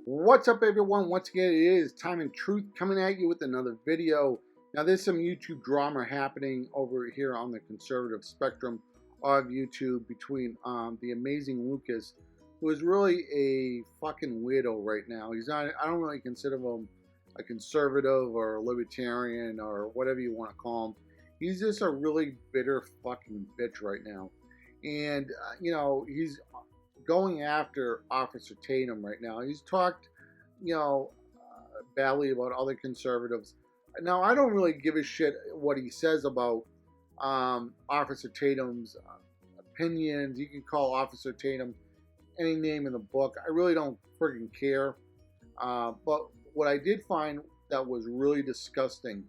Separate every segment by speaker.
Speaker 1: What's up, everyone? Once again, it is Time and Truth coming at you with another video. Now, there's some YouTube drama happening over here on the conservative spectrum of YouTube between the amazing Lucas, who is really a fucking weirdo right now. He's not, I don't really consider him a conservative or a libertarian or whatever you want to call him. He's just a really bitter fucking bitch right now. And, he's going after Officer Tatum right now. He's talked, badly about other conservatives. Now, I don't really give a shit what he says about Officer Tatum's opinions. You can call Officer Tatum any name in the book. I really don't friggin' care. But what I did find that was really disgusting,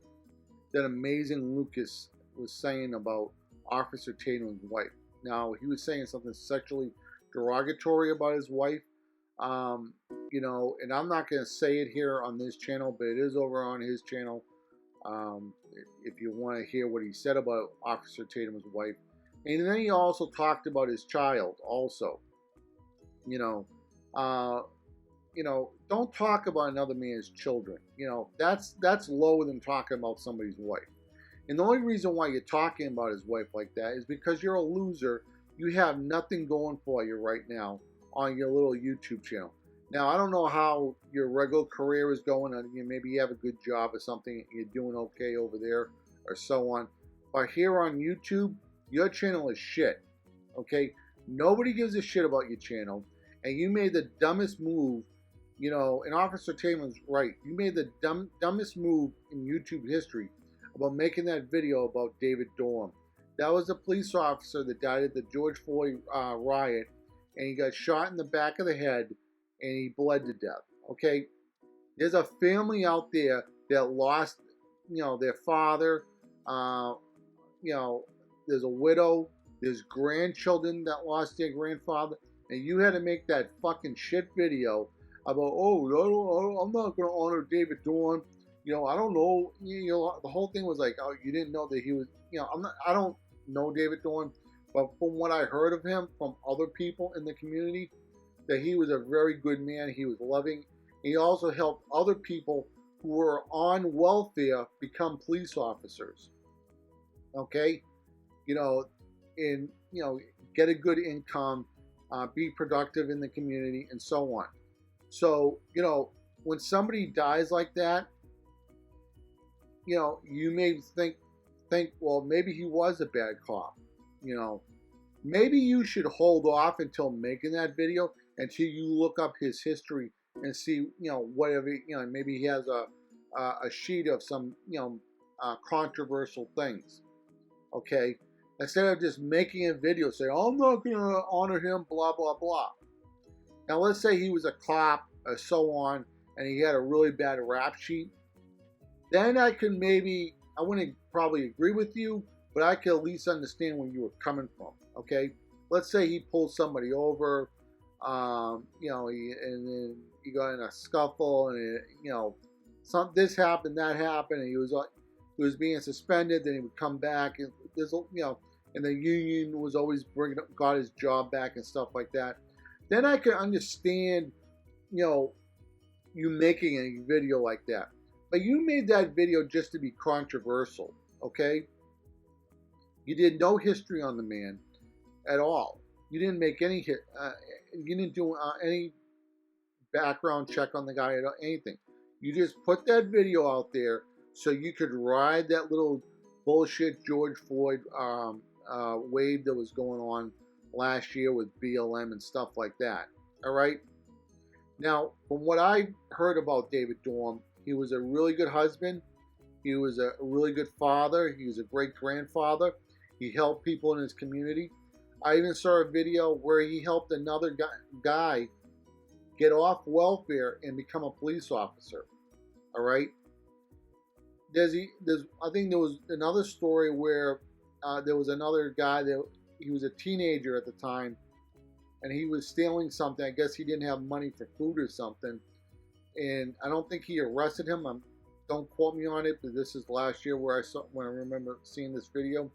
Speaker 1: that amazing Lucas was saying about Officer Tatum's wife. Now, he was saying something sexually derogatory about his wife, and I'm not going to say it here on this channel, but it is over on his channel, if you want to hear what he said about Officer Tatum's wife. And then he also talked about his child also. Don't talk about another man's children. That's lower than talking about somebody's wife. And the only reason why you're talking about his wife like that is because you're a loser. You have nothing going for you right now on your little YouTube channel. Now, I don't know how your regular career is going. Maybe you have a good job or something. You're doing okay over there or so on. But here on YouTube, your channel is shit. Okay? Nobody gives a shit about your channel. And you made the dumbest move. And Officer Tatum's right. You made the dumbest move in YouTube history about making that video about David Dorn. That was a police officer that died at the George Floyd riot, and he got shot in the back of the head, and he bled to death. Okay, there's a family out there that lost, their father. There's a widow. There's grandchildren that lost their grandfather, and you had to make that fucking shit video about, I'm not going to honor David Dorn. I don't know. The whole thing was like, oh, you didn't know that he was. I don't know David Dorn, but from what I heard of him from other people in the community, that he was a very good man. He was loving. He also helped other people who were on welfare become police officers. Okay, and get a good income, be productive in the community, and so on. So when somebody dies like that, you may think, well, maybe he was a bad cop. Maybe you should hold off until making that video until you look up his history and see, whatever, maybe he has a sheet of some, controversial things. Okay, instead of just making a video saying, oh, I'm not going to honor him, blah blah blah. Now, let's say he was a cop or so on, and he had a really bad rap sheet. Then I wouldn't probably agree with you, but I could at least understand where you were coming from, okay? Let's say he pulled somebody over, and then he got in a scuffle, and, this happened, that happened, and he was being suspended, then he would come back, and and the union was always got his job back and stuff like that. Then I could understand, you making a video like that. But you made that video just to be controversial, okay? You did no history on the man at all. You didn't make you didn't do any background check on the guy at anything. You just put that video out there so you could ride that little bullshit George Floyd wave that was going on last year with BLM and stuff like that. All right? Now, from what I heard about David Dorn, he was a really good husband. He was a really good father. He was a great grandfather. He helped people in his community. I even saw a video where he helped another guy get off welfare and become a police officer. All right. I think there was another story where there was another guy that he was a teenager at the time, and he was stealing something. I guess he didn't have money for food or something. And I don't think he arrested him. Don't quote me on it, but this is last year when I remember seeing this video.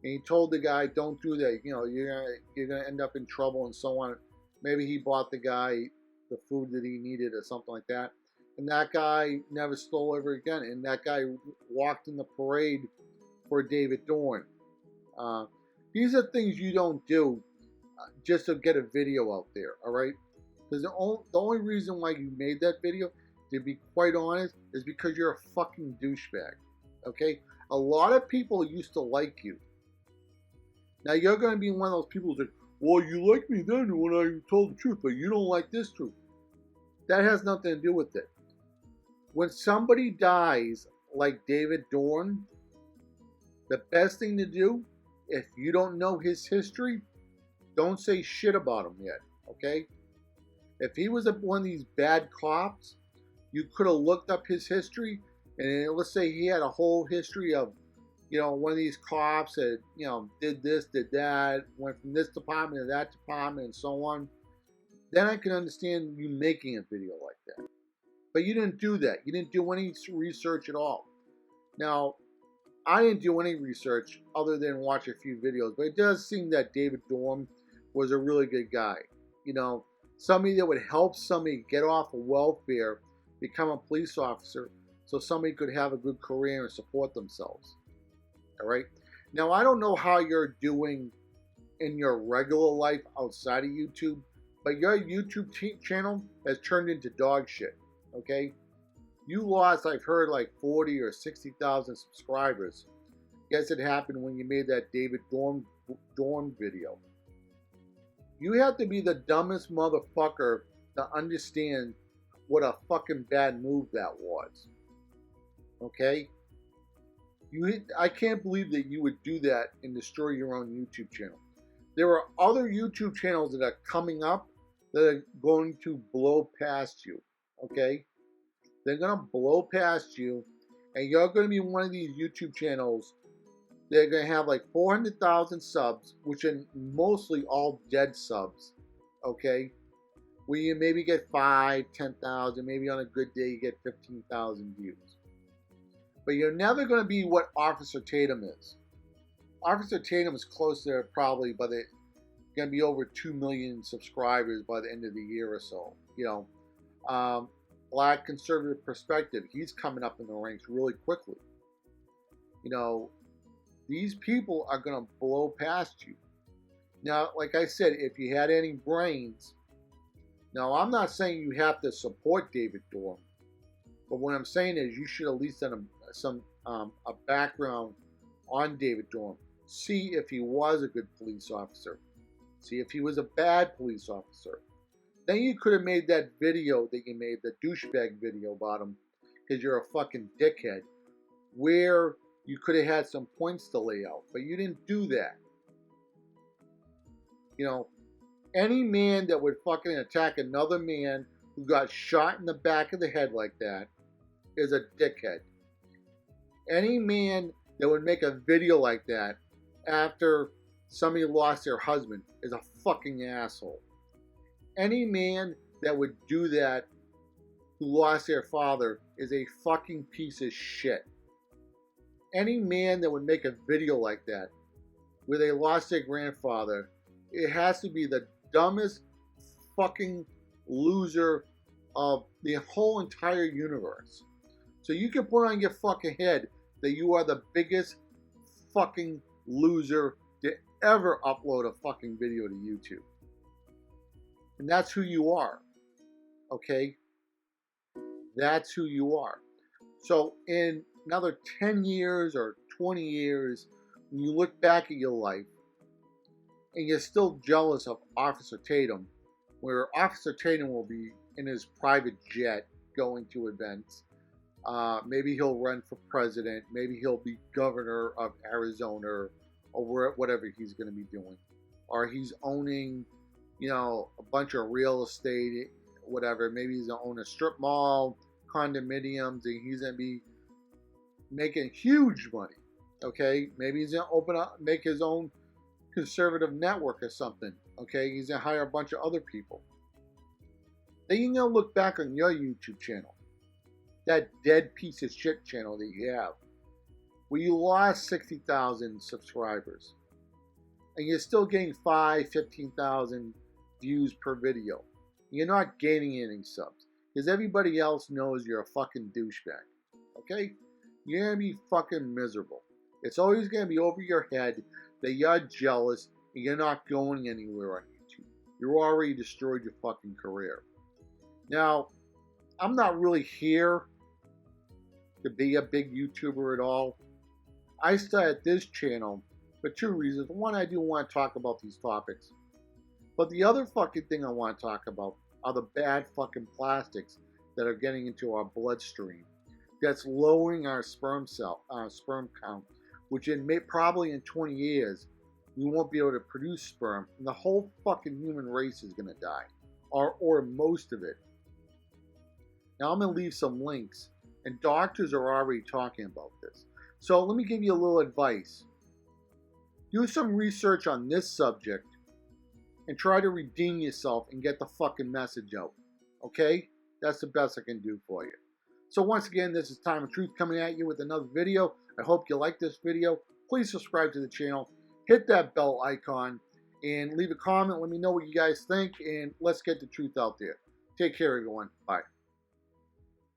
Speaker 1: And he told the guy, "Don't do that. You're gonna end up in trouble," and so on. Maybe he bought the guy the food that he needed or something like that. And that guy never stole ever again. And that guy walked in the parade for David Dorn. These are things you don't do just to get a video out there, all right? Because the only reason why you made that video, to be quite honest, is because you're a fucking douchebag, okay? A lot of people used to like you. Now you're going to be one of those people that, well, you liked me then when I told the truth, but you don't like this truth. That has nothing to do with it. When somebody dies like David Dorn, the best thing to do, if you don't know his history, don't say shit about him yet, okay? If he was one of these bad cops, you could have looked up his history, and let's say he had a whole history of, you know, one of these cops that, you know, did this, did that, went from this department to that department, and so on. Then I can understand you making a video like that. But you didn't do that. You didn't do any research at all. Now, I didn't do any research other than watch a few videos, but it does seem that David Dorn was a really good guy. You know, somebody that would help somebody get off of welfare, become a police officer, so somebody could have a good career and support themselves. All right? Now, I don't know how you're doing in your regular life outside of YouTube, but your YouTube channel has turned into dog shit. Okay? You lost, I've heard, like 40 or 60,000 subscribers. Guess it happened when you made that David Dorn video. You have to be the dumbest motherfucker to understand what a fucking bad move that was. Okay? I can't believe that you would do that and destroy your own YouTube channel. There are other YouTube channels that are coming up that are going to blow past you. Okay? They're going to blow past you, and you're going to be one of these YouTube channels. They're going to have like 400,000 subs, which are mostly all dead subs, okay? Where you maybe get 5, 10,000, maybe on a good day you get 15,000 views. But you're never going to be what Officer Tatum is. Officer Tatum is close to probably going to be over 2 million subscribers by the end of the year or so. You know, Black conservative perspective, he's coming up in the ranks really quickly. You know, these people are going to blow past you. Now, like I said, if you had any brains, now I'm not saying you have to support David Dorn, but what I'm saying is you should at least have a background on David Dorn. See if he was a good police officer. See if he was a bad police officer. Then you could have made that video that you made, the douchebag video about him, because you're a fucking dickhead, where you could have had some points to lay out, but you didn't do that. You know, any man that would fucking attack another man who got shot in the back of the head like that is a dickhead. Any man that would make a video like that after somebody lost their husband is a fucking asshole. Any man that would do that who lost their father is a fucking piece of shit. Any man that would make a video like that where they lost their grandfather, it has to be the dumbest fucking loser of the whole entire universe. So you can put on your fucking head that you are the biggest fucking loser to ever upload a fucking video to YouTube. And that's who you are. Okay? That's who you are. So in another 10 years or 20 years, when you look back at your life and you're still jealous of Officer Tatum, where Officer Tatum will be in his private jet going to events, maybe he'll run for president, maybe he'll be governor of Arizona or whatever he's going to be doing, or he's owning, you know, a bunch of real estate, whatever. Maybe he's going to own a strip mall, condominiums, and he's going to be making huge money. Okay, maybe he's going to make his own conservative network or something. Okay, he's going to hire a bunch of other people. Then you're going to look back on your YouTube channel, that dead piece of shit channel that you have, where you lost 60,000 subscribers, and you're still getting 15,000 views per video. You're not gaining any subs because everybody else knows you're a fucking douchebag. Okay? You're going to be fucking miserable. It's always going to be over your head that you're jealous and you're not going anywhere on YouTube. You already destroyed your fucking career. Now, I'm not really here to be a big YouTuber at all. I started this channel for two reasons. One, I do want to talk about these topics. But the other fucking thing I want to talk about are the bad fucking plastics that are getting into our bloodstream. That's lowering our sperm count, which probably in 20 years, we won't be able to produce sperm, and the whole fucking human race is going to die, or most of it. Now I'm going to leave some links, and doctors are already talking about this. So let me give you a little advice. Do some research on this subject, and try to redeem yourself and get the fucking message out. Okay? That's the best I can do for you. So once again, this is Time of Truth coming at you with another video. I hope you like this video. Please subscribe to the channel. Hit that bell icon and leave a comment. Let me know what you guys think, and let's get the truth out there. Take care, everyone. Bye.